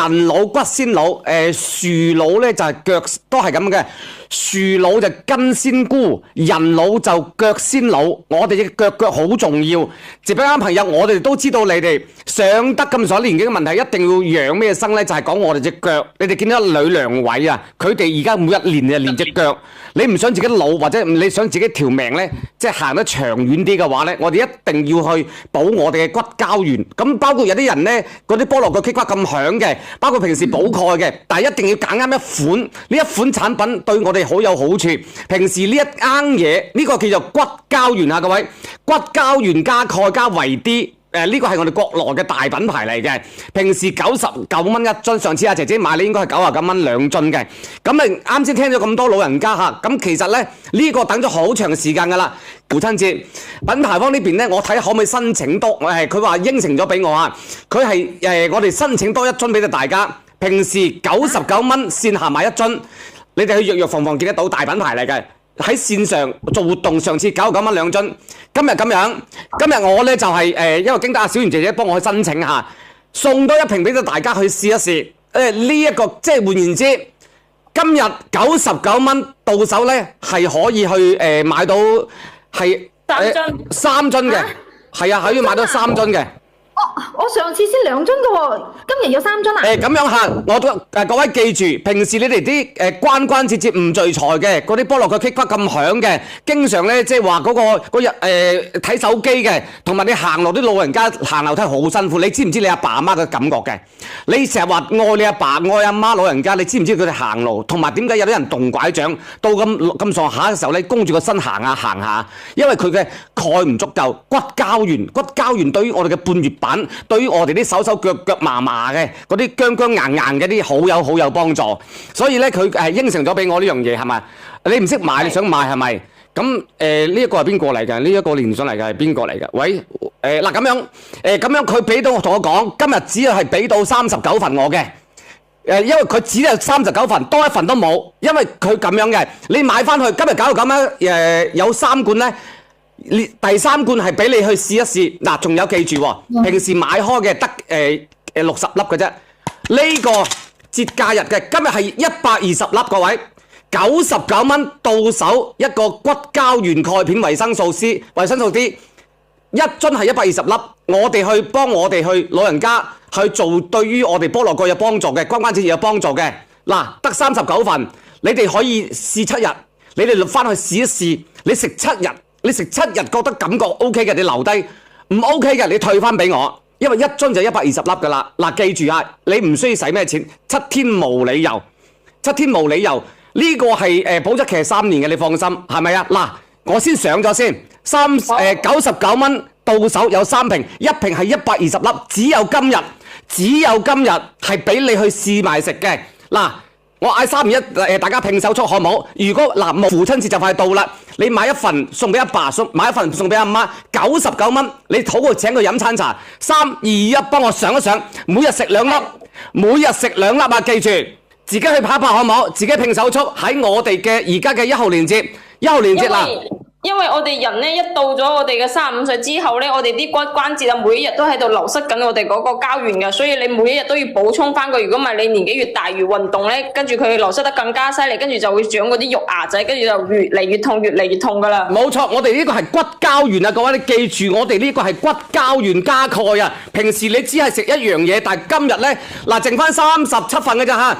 人老骨先老，樹老咧就係腳都係咁嘅。樹老就根先枯，人老就腳先老。我哋嘅腳好重要。直播間朋友，我哋都知道你哋上得咁上年紀嘅問題，一定要養咩生咧？就係講我哋隻腳。你哋見到呂良偉啊，佢哋而家每一年就練隻腳。你唔想自己老，或者你想自己條命咧，即係行得長遠啲嘅話咧，我哋一定要去補我哋嘅骨膠原。咁包括有啲人咧，嗰啲菠蘿腳棘骨咁響嘅，包括平時補鈣嘅，但係一定要揀啱一款。呢一款產品對我哋好有好處。平時呢一啱嘢，呢個叫做骨膠原啊，各位，骨膠原加鈣加維 D。呢個係我哋國內嘅大品牌嚟嘅，平時99蚊一樽，上次阿姐姐買你應該係99蚊兩樽嘅。咁你啱先聽咗咁多老人家嚇，咁其實咧呢個等咗好長時間㗎啦。父親節品牌方呢邊咧，我睇可唔可以申請多？佢話應承咗俾我啊，佢係我哋申請多一樽俾到大家。平時99蚊線下買一樽，你哋去藥藥房見得到，大品牌嚟嘅。喺線上做活動，上次99蚊兩樽，今日咁樣，今日我咧就係因為經得阿小圓姐姐幫我去申請下，送多一瓶俾到大家去試一試。呢一個即係換言之，今日99蚊到手咧係可以去買到係3樽嘅，係啊，可以買到3樽嘅。我上次先2樽嘅喎，今日有3樽啊？咁樣嚇，我都各位記住，平時你哋啲關關節節唔聚財嘅，嗰啲菠蘿腳棘骨咁響嘅，經常咧即係話嗰日睇手機嘅，同埋你行路啲老人家行樓梯好辛苦，你知唔知你阿爸阿媽嘅感覺嘅？你成日話愛你阿爸愛阿媽老人家，你知唔知佢哋行路？同埋點解有啲人動拐杖到咁上下嘅時候咧，弓住個身行下，因為佢嘅鈣唔足夠，骨膠原對於我哋嘅半月板。對於我哋啲手腳麻麻嘅嗰啲僵硬嘅啲好有幫助，所以咧佢應承咗俾我呢樣嘢係咪？你唔識買你想買係咪？咁呢一個係邊個嚟嘅？呢一個連上嚟嘅係邊個嚟嘅？喂嗱咁樣佢俾到同我講，今日只係俾到39份我嘅。因為佢只有39份，多一份都冇，因為佢咁樣嘅，你買翻去今日搞到咁樣有3罐咧。第3罐係俾你去試一試，嗱，仲有記住喎，平時買開嘅得60粒嘅啫，呢個節假日嘅今日係120粒，各位99蚊到手一個骨膠原鈣片維生素 C、維生素 D， 一樽係120粒，我哋去幫我哋去老人家去做對於我哋菠蘿腳有幫助嘅，關關節有幫助嘅，嗱，得39份，你哋可以試7日，你哋翻去試一試，你食7日。你食7日覺得感覺 OK 嘅，你留低；唔 OK 嘅，你退翻俾我，因為一樽就120粒噶啦。嗱，記住啊，你唔需要使咩錢，7天無理由，7天無理由。呢個係保質期係3年嘅，你放心，係咪啊？嗱，我先上咗先，99蚊到手有3瓶，一瓶係120粒，只有今日係俾你去試埋食嘅。嗱。我嗌321大家拼手速好唔好？如果嗱父親節就快到啦，你買一份送俾阿爸，買一份送俾阿媽，99蚊，你討佢請佢飲餐茶，3、2、1幫我上一上，每日食2粒，啊！記住自己去拍一拍好唔好？自己拼手速喺我哋嘅而家嘅1號鏈接啦。因為我哋人咧一到咗我哋嘅35歲之後咧，我哋啲骨關節啊，每一日都喺度流失緊我哋嗰個膠原嘅，所以你每一日都要補充翻佢。如果唔係，你年紀越大越運動咧，跟住佢流失得更加犀利，跟住就會長嗰啲肉芽仔，跟住就越嚟越痛噶啦。冇錯，我哋呢個係骨膠原啊，各位你記住，我哋呢個係骨膠原加鈣啊。平時你只係食一樣嘢，但係今日咧嗱，剩翻37份嘅咋嚇。